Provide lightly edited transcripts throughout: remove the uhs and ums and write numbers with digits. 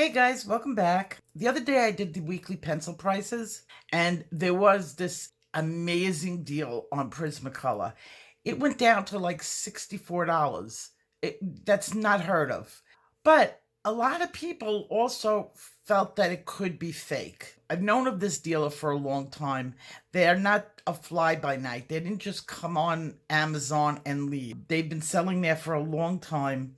Hey guys, welcome back. The other day I did the weekly pencil prices and there was this amazing deal on Prismacolor. It went down to like $64. That's not heard of. But a lot of people also felt that it could be fake. I've known of this dealer for a long time. They are not a fly by night. They didn't just come on Amazon and leave. They've been selling there for a long time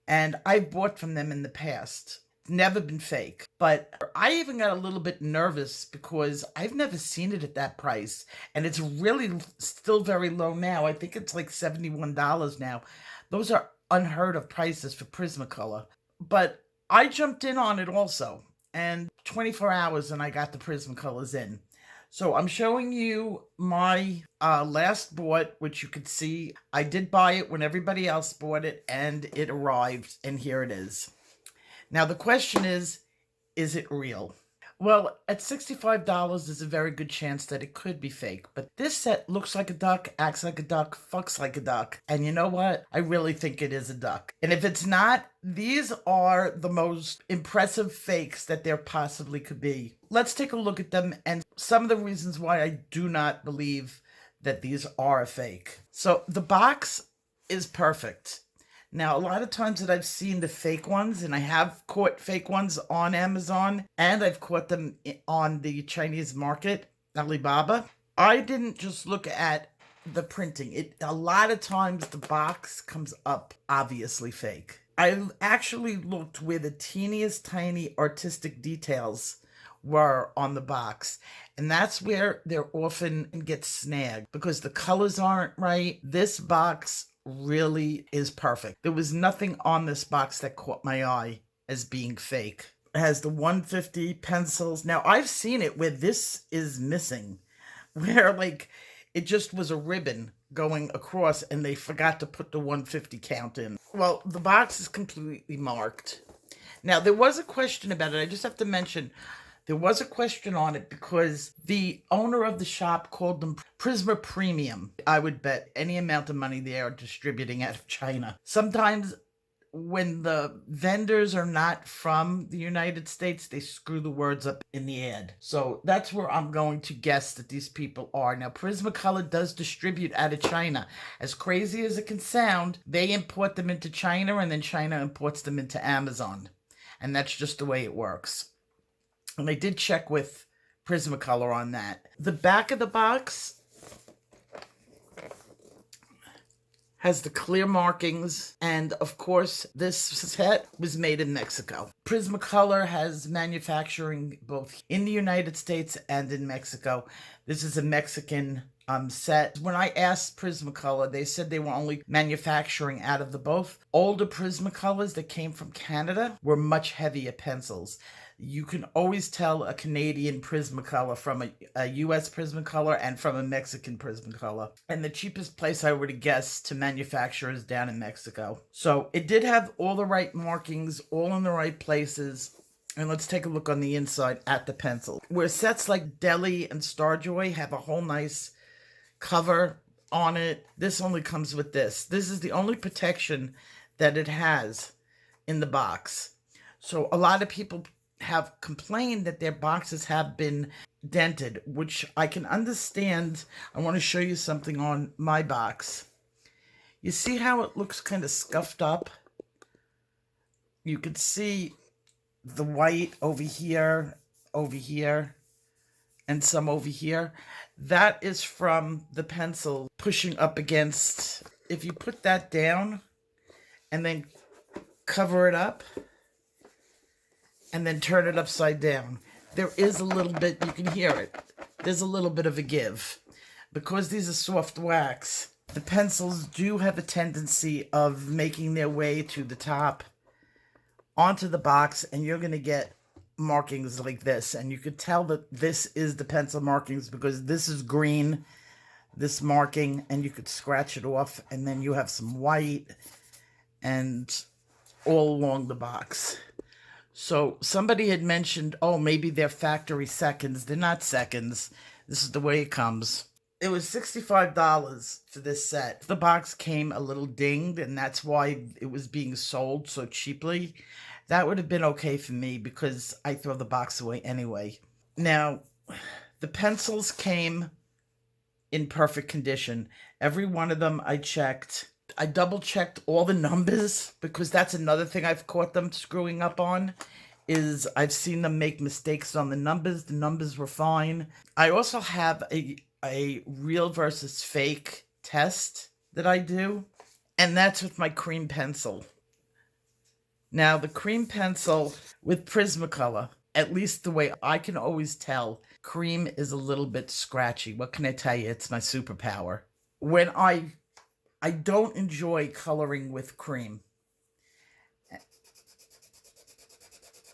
and I've bought from them in the past. Never been fake. But I even got a little bit nervous because I've never seen it at that price. And it's really still very low now. I think it's like $71 now. Those are unheard of prices for Prismacolor. But I jumped in on it also. And 24 hours and I got the Prismacolors in. So I'm showing you my last bought, which you could see. I did buy it when everybody else bought it and it arrived. And here it is. Now, the question is it real? Well, at $65, there's a very good chance that it could be fake. But this set looks like a duck, acts like a duck, fucks like a duck. And you know what? I really think it is a duck. And if it's not, these are the most impressive fakes that there possibly could be. Let's take a look at them and some of the reasons why I do not believe that these are a fake. So the box is perfect. Now, a lot of times that I've seen the fake ones, and I have caught fake ones on Amazon, and I've caught them on the Chinese market, Alibaba. I didn't just look at the printing. A lot of times the box comes up obviously fake. I actually looked where the teeniest tiny artistic details were on the box, and that's where they're often get snagged because the colors aren't right. This box really is perfect. There was nothing on this box that caught my eye as being fake. It has the 150 pencils. Now, I've seen it where this is missing, where like it just was a ribbon going across and they forgot to put the 150 count in. Well, the box is completely marked. Now, there was a question about it. I just have to mention there was a question on it because the owner of the shop called them Prisma Premium. I would bet any amount of money they are distributing out of China. Sometimes when the vendors are not from the United States, they screw the words up in the ad. So that's where I'm going to guess that these people are. Now, Prismacolor does distribute out of China. As crazy as it can sound, they import them into China and then China imports them into Amazon. And that's just the way it works. And I did check with Prismacolor on that. The back of the box has the clear markings. And of course, this set was made in Mexico. Prismacolor has manufacturing both in the United States and in Mexico. This is a Mexican set. When I asked Prismacolor, they said they were only manufacturing out of the both. Older Prismacolors that came from Canada were much heavier pencils. You can always tell a Canadian Prismacolor from a US Prismacolor and from a Mexican Prismacolor. And the cheapest place I would have guessed to manufacture is down in Mexico. So it did have all the right markings, all in the right places. And let's take a look on the inside at the pencil. Where sets like Deli and Starjoy have a whole nice cover on it, this only comes with this. This is the only protection that it has in the box. So a lot of people have complained that their boxes have been dented, which I can understand. I want to show you something on my box. You see how it looks kind of scuffed up? You could see the white over here, and some over here. That is from the pencil pushing up against. If you put that down and then cover it up and then turn it upside down, there is a little bit, you can hear it. There's a little bit of a give. Because these are soft wax, the pencils do have a tendency of making their way to the top onto the box, and you're going to get markings like this. And you could tell that this is the pencil markings because this is green, this marking, and you could scratch it off, and then you have some white and all along the box. So somebody had mentioned, oh, maybe they're factory seconds. They're not seconds. This is the way it comes. It was $65 for this set. The box came a little dinged, and that's why it was being sold so cheaply. That would have been okay for me because I throw the box away anyway. Now, the pencils came in perfect condition. Every one of them I checked. I double checked all the numbers because that's another thing I've caught them screwing up on, is I've seen them make mistakes on the numbers. The numbers were fine. I also have a real versus fake test that I do, and that's with my cream pencil. Now, the cream pencil with Prismacolor, at least the way I can always tell, cream is a little bit scratchy. What can I tell you? It's my superpower. When I don't enjoy coloring with cream.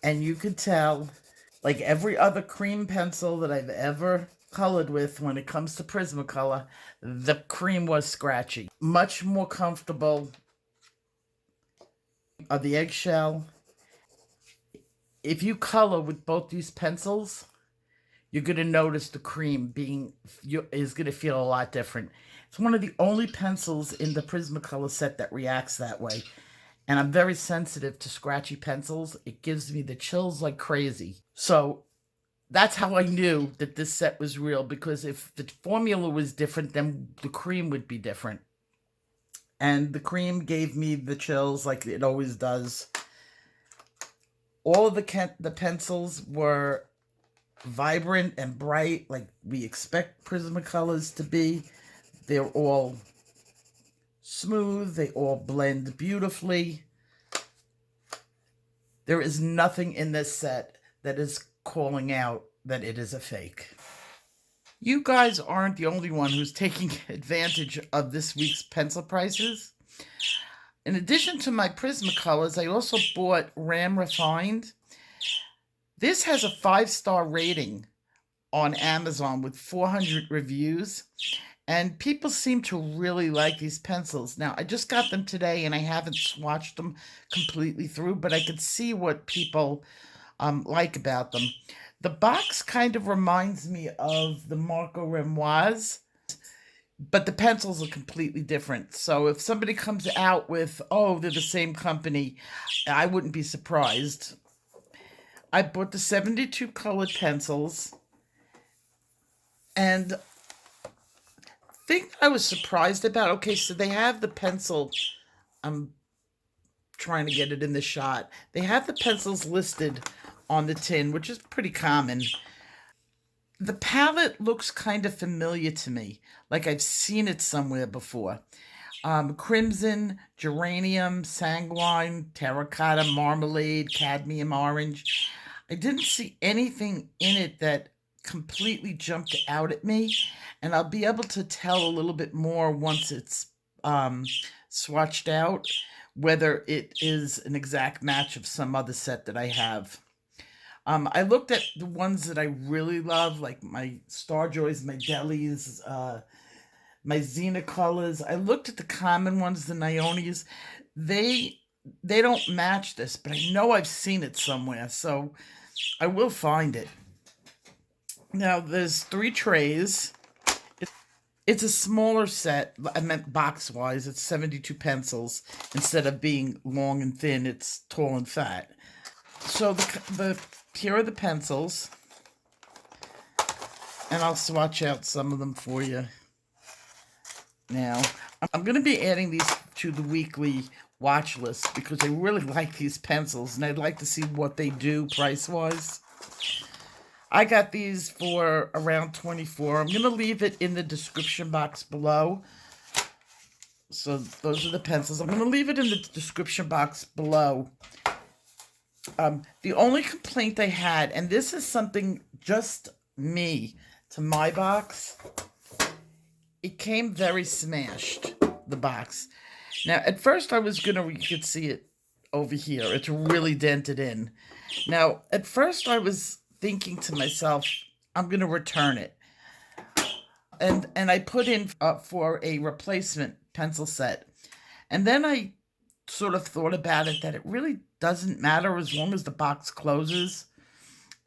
And you could tell, like every other cream pencil that I've ever colored with, when it comes to Prismacolor, the cream was scratchy. Much more comfortable of the eggshell. If you color with both these pencils, you're going to notice the cream is going to feel a lot different. It's one of the only pencils in the Prismacolor set that reacts that way. And I'm very sensitive to scratchy pencils. It gives me the chills like crazy. So that's how I knew that this set was real, because if the formula was different, then the cream would be different. And the cream gave me the chills like it always does. All of the pencils were vibrant and bright like we expect Prismacolors to be. They're all smooth. They all blend beautifully. There is nothing in this set that is calling out that it is a fake. You guys aren't the only one who's taking advantage of this week's pencil prices. In addition to my Prismacolors, I also bought Ram Refined. This has a 5-star rating on Amazon with 400 reviews. And people seem to really like these pencils. Now, I just got them today and I haven't swatched them completely through, but I could see what people like about them. The box kind of reminds me of the Marco Renoirs, but the pencils are completely different. So if somebody comes out with, oh, they're the same company, I wouldn't be surprised. I bought the 72 colored pencils, and thing I was surprised about, okay, so they have the pencil, I'm trying to get it in the shot. They have the pencils listed on the tin, which is pretty common. The palette looks kind of familiar to me, like I've seen it somewhere before. Crimson, geranium, sanguine, terracotta, marmalade, cadmium orange. I didn't see anything in it that completely jumped out at me, and I'll be able to tell a little bit more once it's swatched out whether it is an exact match of some other set that I have. I looked at the ones that I really love, like my Starjoys, my Delis, my Xena colors. I looked at the common ones, the Niones. They don't match this, but I know I've seen it somewhere, so I will find it. Now, there's 3 trays. It's a smaller set. I meant box-wise. It's 72 pencils. Instead of being long and thin, it's tall and fat. So here are the pencils. And I'll swatch out some of them for you. Now, I'm going to be adding these to the weekly watch list because I really like these pencils, and I'd like to see what they do price-wise. I got these for around $24. I'm going to leave it in the description box below. So those are the pencils. I'm going to leave it in the description box below. The only complaint I had, and this is something just me to my box, it came very smashed, the box. Now, at first I was going to, you could see it over here. It's really dented in. Now, at first I was thinking to myself, I'm going to return it. And I put in for a replacement pencil set. And then I sort of thought about it that it really doesn't matter as long as the box closes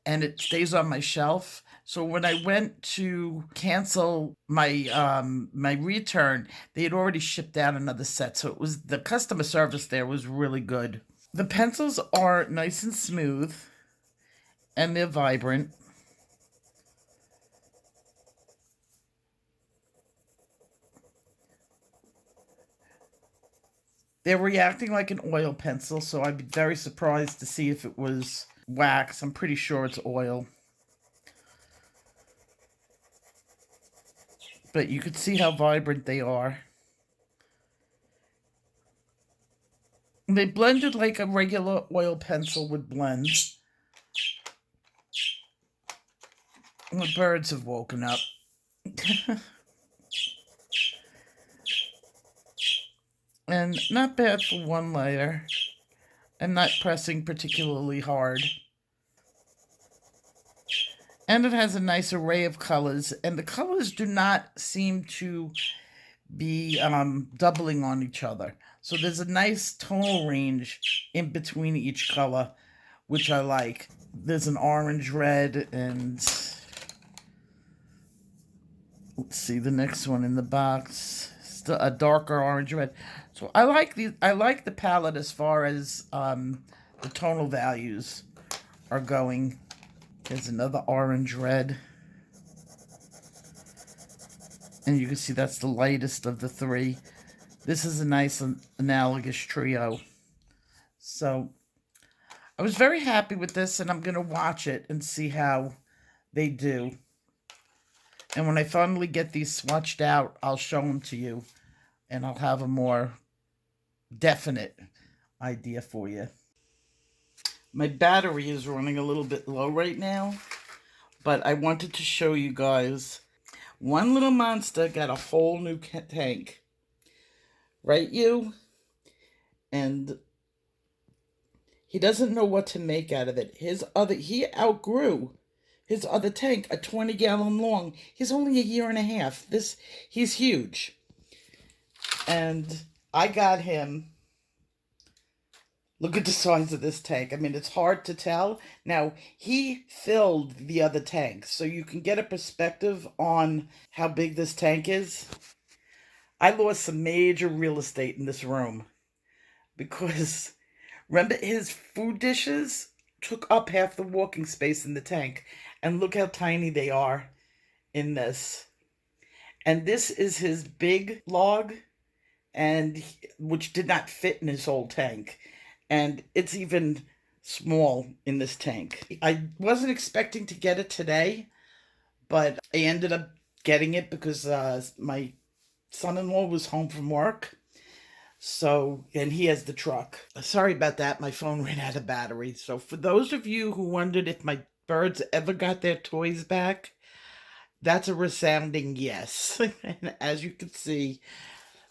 and it stays on my shelf. So when I went to cancel my my return, they had already shipped out another set. So it was, the customer service there was really good. The pencils are nice and smooth, and they're vibrant. They're reacting like an oil pencil, so I'd be very surprised to see if it was wax. I'm pretty sure it's oil. But you can see how vibrant they are. They blended like a regular oil pencil would blend. The birds have woken up. And not bad for one layer. And not pressing particularly hard. And it has a nice array of colors. And the colors do not seem to be doubling on each other. So there's a nice tonal range in between each color, which I like. There's an orange red, and let's see the next one in the box. Still a darker orange red. So I like the palette as far as the tonal values are going. There's another orange red. And you can see that's the lightest of the three. This is a nice analogous trio. So I was very happy with this, and I'm going to watch it and see how they do. And when I finally get these swatched out, I'll show them to you, and I'll have a more definite idea for you. My battery is running a little bit low right now, but I wanted to show you guys. One little monster got a whole new tank. Right, you? And he doesn't know what to make out of it. He outgrew his other tank, a 20-gallon long. He's only a year and a half. He's huge. And I got him. Look at the size of this tank. I mean, it's hard to tell. Now, he filled the other tank, so you can get a perspective on how big this tank is. I lost some major real estate in this room because, remember, his food dishes took up half the walking space in the tank. And look how tiny they are in this. And this is his big log, which did not fit in his whole tank. And it's even small in this tank. I wasn't expecting to get it today, but I ended up getting it because my son-in-law was home from work. So, and he has the truck. Sorry about that. My phone ran out of battery. So for those of you who wondered if my birds ever got their toys back, that's a resounding yes. And as you can see,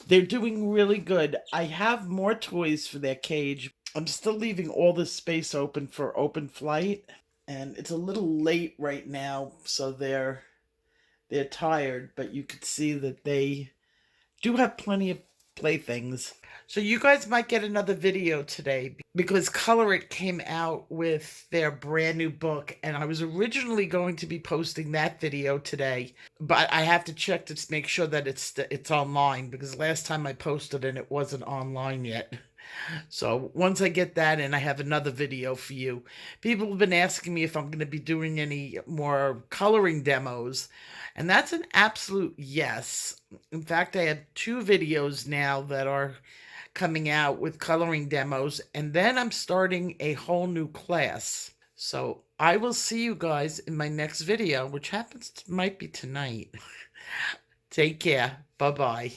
they're doing really good. I have more toys for their cage. I'm still leaving all this space open for open flight. And it's a little late right now, so they're tired. But you can see that they do have plenty of playthings. So you guys might get another video today because Color It came out with their brand new book, and I was originally going to be posting that video today, but I have to check to make sure that it's online, because last time I posted and it wasn't online yet. So once I get that in, I have another video for you. People have been asking me if I'm going to be doing any more coloring demos, and that's an absolute yes. In fact, I have 2 videos now that are coming out with coloring demos, and then I'm starting a whole new class. So I will see you guys in my next video, which might be tonight. Take care. Bye-bye.